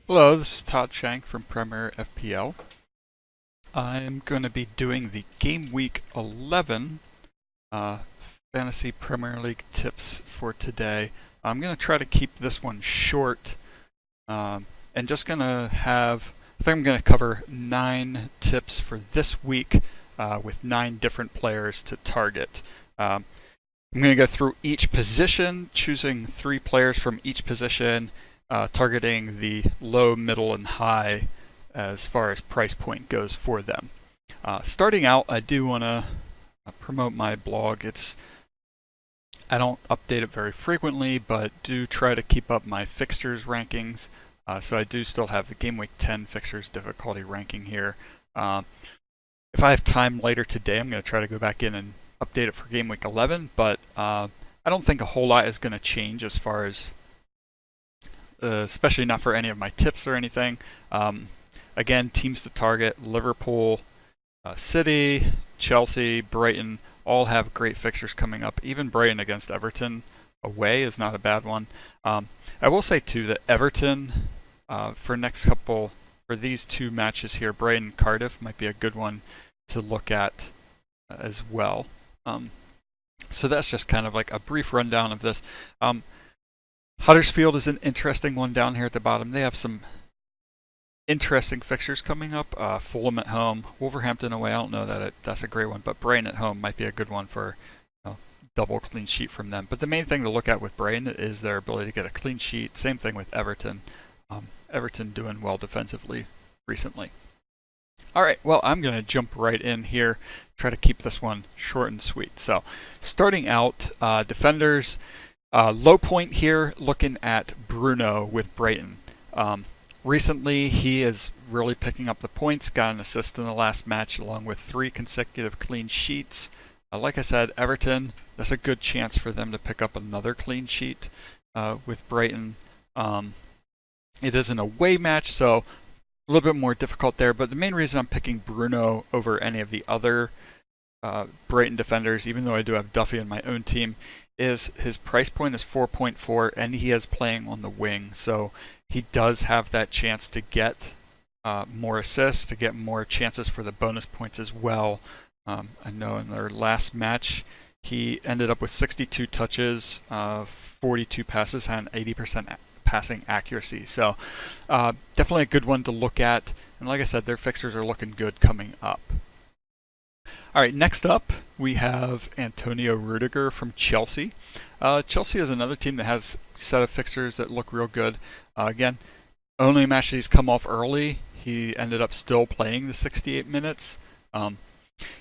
Hello, this is Todd Shank from Premier FPL. I'm going to be doing the Gameweek 11 Fantasy Premier League tips for today. I'm going to try to keep this one short and just going to I think I'm going to cover 9 tips for this week with 9 different players to target. I'm going to go through each position, choosing 3 players from each position, targeting the low, middle, and high as far as price point goes for them. Starting out, I do want to promote my blog. I don't update it very frequently, but do try to keep up my fixtures rankings. So I do still have the Game Week 10 fixtures difficulty ranking here. If I have time later today, I'm going to try to go back in and update it for Game Week 11, but I don't think a whole lot is going to change as far as especially not for any of my tips or anything. Again, teams to target: Liverpool, City, Chelsea, Brighton, all have great fixtures coming up. Even Brighton against Everton away is not a bad one. I will say too that Everton for these 2 matches here, Brighton Cardiff might be a good one to look at as well. So that's just kind of like a brief rundown of this. Huddersfield is an interesting one down here at the bottom. They have some interesting fixtures coming up. Fulham at home, Wolverhampton away. I don't know that that's a great one, but Brighton at home might be a good one for double clean sheet from them. But the main thing to look at with Brighton is their ability to get a clean sheet. Same thing with Everton. Everton doing well defensively recently. All right, well, I'm going to jump right in here, try to keep this one short and sweet. So starting out, defenders. Low point here, looking at Bruno with Brighton. Recently, he is really picking up the points, got an assist in the last match along with 3 consecutive clean sheets. Like I said, Everton, that's a good chance for them to pick up another clean sheet with Brighton. It is an away match, so a little bit more difficult there, but the main reason I'm picking Bruno over any of the other Brighton defenders, even though I do have Duffy in my own team, is his price point is 4.4 and he is playing on the wing, so he does have that chance to get more assists, to get more chances for the bonus points as well. I know in their last match he ended up with 62 touches, 42 passes, and 80% passing accuracy, so definitely a good one to look at, and like I said, their fixtures are looking good coming up. All right, next up we have Antonio Rudiger from Chelsea. Chelsea is another team that has a set of fixtures that look real good. Again, only a match that he's come off early. He ended up still playing the 68 minutes.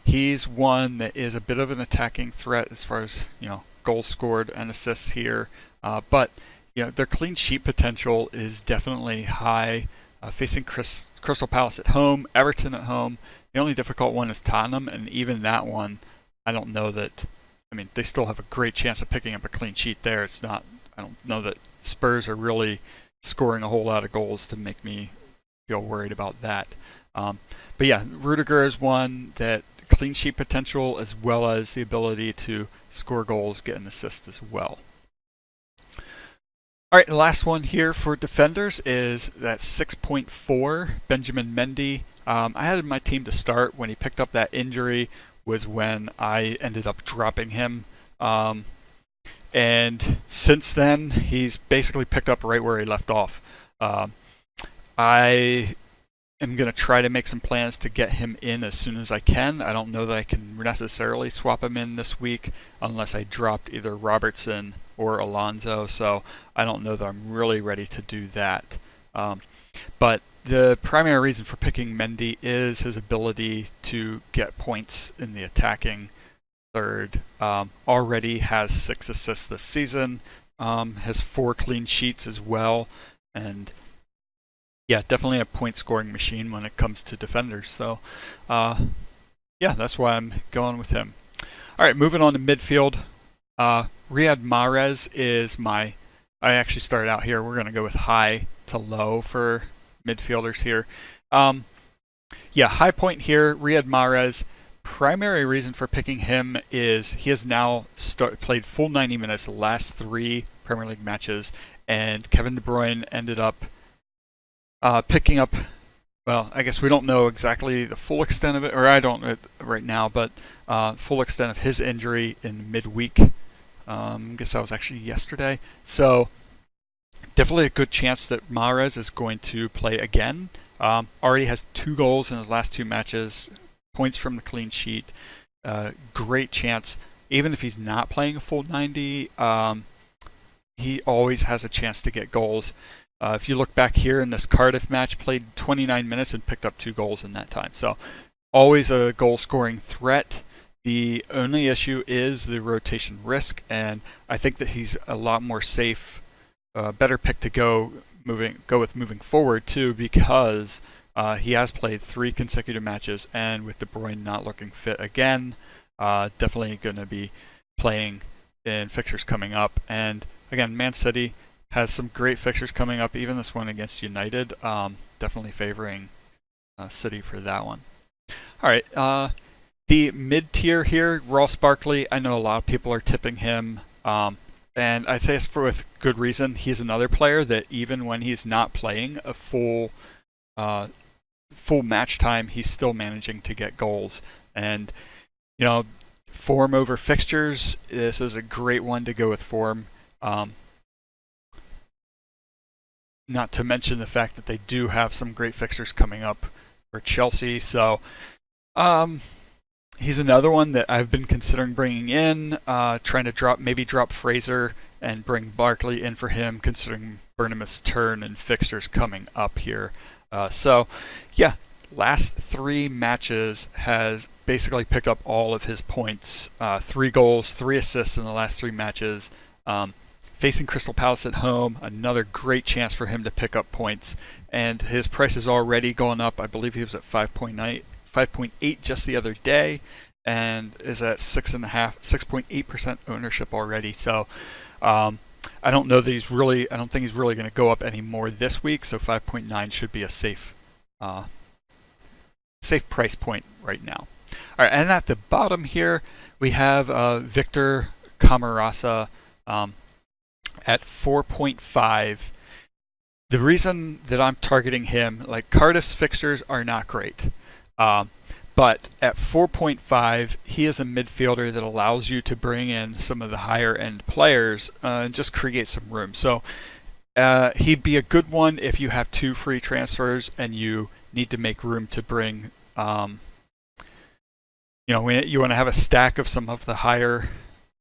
He's one that is a bit of an attacking threat as far as goals scored and assists here, but their clean sheet potential is definitely high. Facing Crystal Palace at home, Everton at home. The only difficult one is Tottenham, and even that one, I don't know that. I mean, they still have a great chance of picking up a clean sheet there. I don't know that Spurs are really scoring a whole lot of goals to make me feel worried about that. But yeah, Rudiger is one that clean sheet potential as well as the ability to score goals, get an assist as well. All right, the last one here for defenders is that 6.4 Benjamin Mendy. I had my team to start when he picked up that injury was when I ended up dropping him. And since then, he's basically picked up right where he left off. I am going to try to make some plans to get him in as soon as I can. I don't know that I can necessarily swap him in this week unless I dropped either Robertson or Alonso, so I don't know that I'm really ready to do that. But the primary reason for picking Mendy is his ability to get points in the attacking third. Already has 6 assists this season, has 4 clean sheets as well, and yeah, definitely a point scoring machine when it comes to defenders. So yeah, that's why I'm going with him. All right, moving on to midfield. Riyad Mahrez is I actually started out here. We're going to go with high to low for midfielders here. Yeah, high point here, Riyad Mahrez. Primary reason for picking him is he has now played full 90 minutes the last 3 Premier League matches, and Kevin De Bruyne ended up picking up. Well, I guess we don't know exactly the full extent of it, or I don't know it right now, but full extent of his injury in midweek. I guess that was actually yesterday. So definitely a good chance that Mahrez is going to play again. Already has 2 goals in his last 2 matches, points from the clean sheet. Great chance. Even if he's not playing a full 90, he always has a chance to get goals. If you look back here in this Cardiff match, played 29 minutes and picked up 2 goals in that time. So always a goal-scoring threat. The only issue is the rotation risk, and I think that he's a lot more safe, better pick to go with moving forward too, because he has played 3 consecutive matches, and with De Bruyne not looking fit again, definitely going to be playing in fixtures coming up. And again, Man City has some great fixtures coming up, even this one against United. Definitely favoring City for that one. All right, the mid-tier here, Ross Barkley. I know a lot of people are tipping him, and I'd say it's with good reason. He's another player that even when he's not playing a full match time, he's still managing to get goals. And form over fixtures, this is a great one to go with form. Not to mention the fact that they do have some great fixtures coming up for Chelsea. So he's another one that I've been considering bringing in, trying to drop Fraser and bring Barkley in for him, considering Bournemouth's turn and fixtures coming up here. So yeah, last 3 matches has basically picked up all of his points. 3 goals, 3 assists in the last 3 matches. Facing Crystal Palace at home, another great chance for him to pick up points. And his price is already going up. I believe he was at 5.8 just the other day, and is at 6.8% ownership already. So I don't think he's really going to go up any more this week. So 5.9 should be a safe price point right now. All right, and at the bottom here we have Victor Camarasa at 4.5. The reason that I'm targeting him, like Cardiff's fixtures are not great, but at 4.5, he is a midfielder that allows you to bring in some of the higher end players and just create some room. So he'd be a good one if you have 2 free transfers and you need to make room to bring. When you want to have a stack of some of the higher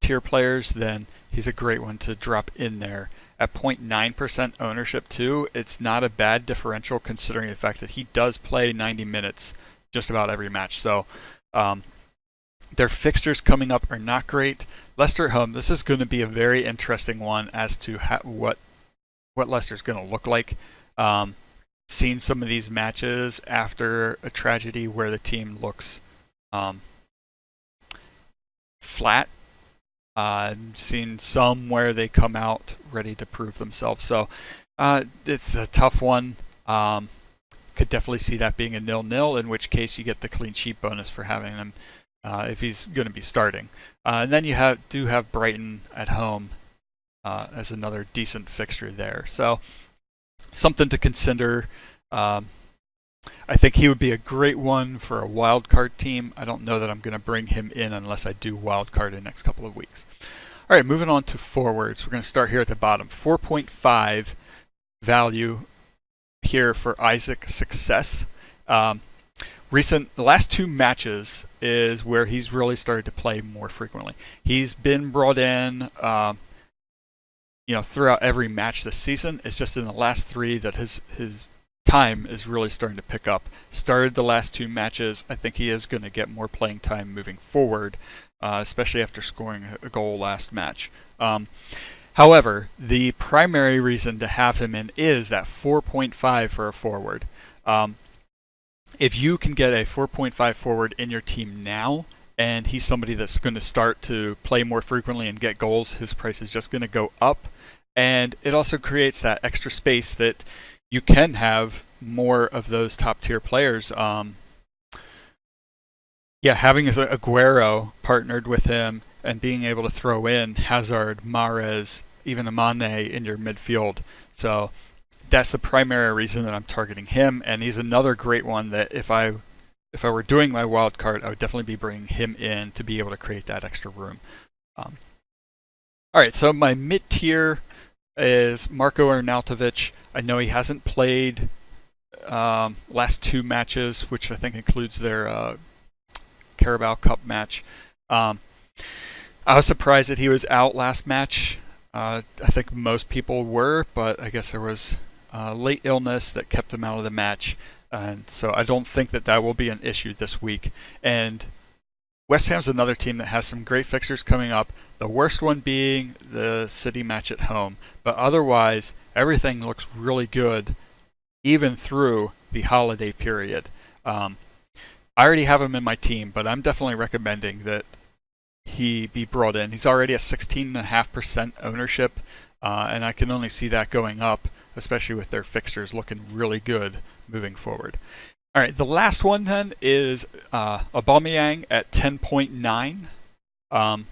tier players, then he's a great one to drop in there. At 0.9% ownership too, it's not a bad differential considering the fact that he does play 90 minutes just about every match. So their fixtures coming up are not great. Leicester at home, this is going to be a very interesting one as to what Leicester's going to look like. Seen some of these matches after a tragedy where the team looks flat. Seen some where they come out ready to prove themselves. So it's a tough one. Could definitely see that being a 0-0, in which case you get the clean sheet bonus for having him if he's going to be starting. And then you do have Brighton at home as another decent fixture there. So something to consider. I think he would be a great one for a wild card team. I don't know that I'm going to bring him in unless I do wild card in the next couple of weeks. All right, moving on to forwards. We're going to start here at the bottom. 4.5 value here for Isaac Success. The last 2 matches is where he's really started to play more frequently. He's been brought in throughout every match this season. It's just in the last 3 that his time is really starting to pick up. Started the last 2 matches. I think he is going to get more playing time moving forward, especially after scoring a goal last match. However, the primary reason to have him in is that 4.5 for a forward. If you can get a 4.5 forward in your team now, and he's somebody that's going to start to play more frequently and get goals, his price is just going to go up. And it also creates that extra space that you can have more of those top tier players. Having Aguero partnered with him and being able to throw in Hazard, Mahrez, even Mane in your midfield. So that's the primary reason that I'm targeting him, and he's another great one that if I were doing my wild card, I would definitely be bringing him in to be able to create that extra room. All right, so my mid tier is Marko Arnautovic. I know he hasn't played last 2 matches, which I think includes their Carabao Cup match. I was surprised that he was out last match. I think most people were, but I guess there was late illness that kept him out of the match. And so I don't think that that will be an issue this week. And West Ham's another team that has some great fixtures coming up. The worst one being the City match at home. But otherwise, everything looks really good, even through the holiday period. I already have him in my team, but I'm definitely recommending that he be brought in. He's already at 16.5% ownership, and I can only see that going up, especially with their fixtures looking really good moving forward. All right, the last one then is Aubameyang at 10.9.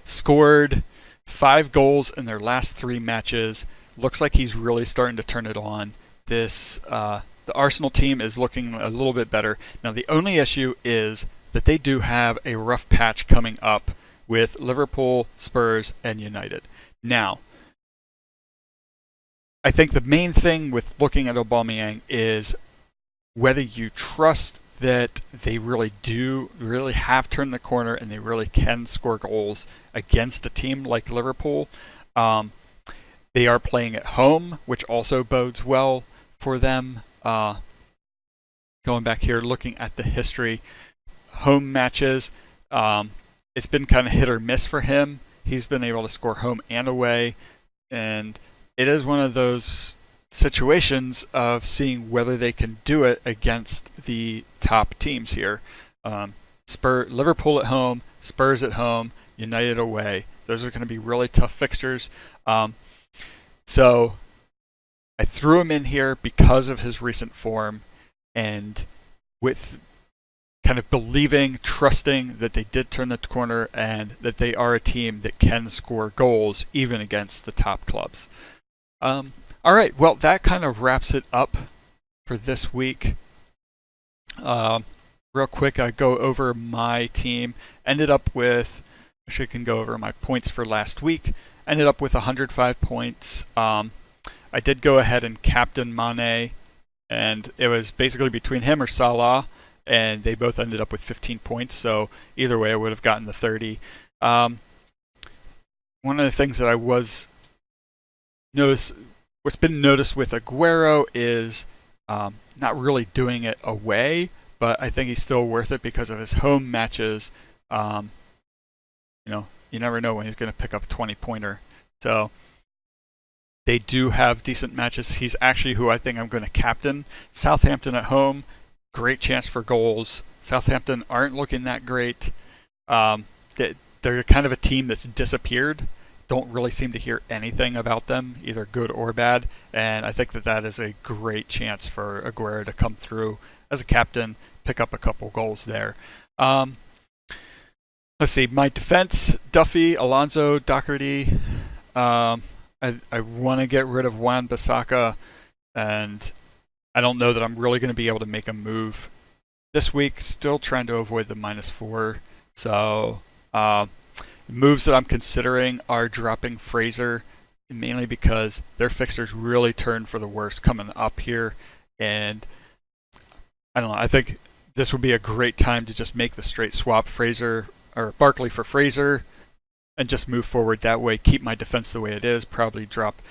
Scored 5 goals in their last 3 matches. Looks like he's really starting to turn it on. The Arsenal team is looking a little bit better. Now, the only issue is that they do have a rough patch coming up with Liverpool, Spurs, and United. Now, I think the main thing with looking at Aubameyang is whether you trust that they really have turned the corner and they really can score goals against a team like Liverpool. They are playing at home, which also bodes well for them. Going back here, looking at the history, home matches, it's been kind of hit or miss for him. He's been able to score home and away, and it is one of those situations of seeing whether they can do it against the top teams here. Liverpool at home, Spurs at home, United away. Those are going to be really tough fixtures. So I threw him in here because of his recent form, and with kind of trusting that they did turn the corner and that they are a team that can score goals even against the top clubs. All right, well, that kind of wraps it up for this week. Real quick, I go over my team. Actually, I can go over my points for last week. Ended up with 105 points. I did go ahead and captain Mane, and it was basically between him or Salah, and they both ended up with 15 points, so either way I would have gotten the 30. One of the things that what's been noticed with Aguero is not really doing it away, but I think he's still worth it because of his home matches. You never know when he's going to pick up a 20-pointer. So they do have decent matches. He's actually who I think I'm going to captain. Southampton at home, great chance for goals. Southampton aren't looking that great. They're kind of a team that's disappeared. Don't really seem to hear anything about them, either good or bad. And I think that is a great chance for Aguero to come through as a captain, pick up a couple goals there. Let's see, my defense, Duffy, Alonso, Doherty. I want to get rid of Wan-Bissaka, and I don't know that I'm really going to be able to make a move this week. Still trying to avoid the -4. So moves that I'm considering are dropping Fraser, mainly because their fixtures really turned for the worst coming up here. And I don't know, I think this would be a great time to just make the straight swap Barkley for Fraser and just move forward that way. Keep my defense the way it is. Probably drop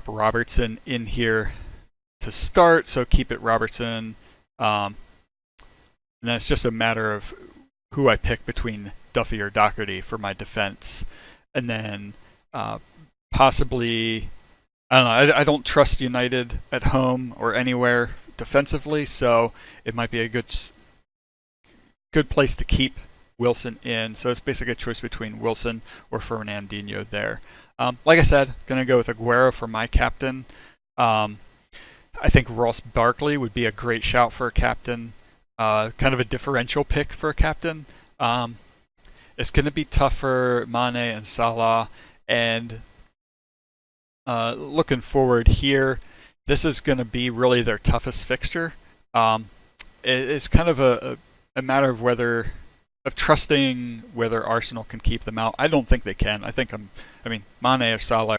Robertson in here to start. So keep it Robertson. And then it's just a matter of who I pick between Duffy or Doherty for my defense. And then possibly, I don't know, I don't trust United at home or anywhere defensively, so it might be a good place to keep Wilson in. So it's basically a choice between Wilson or Fernandinho there. Like I said, going to go with Aguero for my captain. I think Ross Barkley would be a great shout for a captain. Kind of a differential pick for a captain. It's going to be tough for Mane and Salah, and Looking forward here, this is going to be really their toughest fixture. Um, it's kind of a matter of whether of trusting whether Arsenal can keep them out. I don't think they can. I mean, Mane or Salah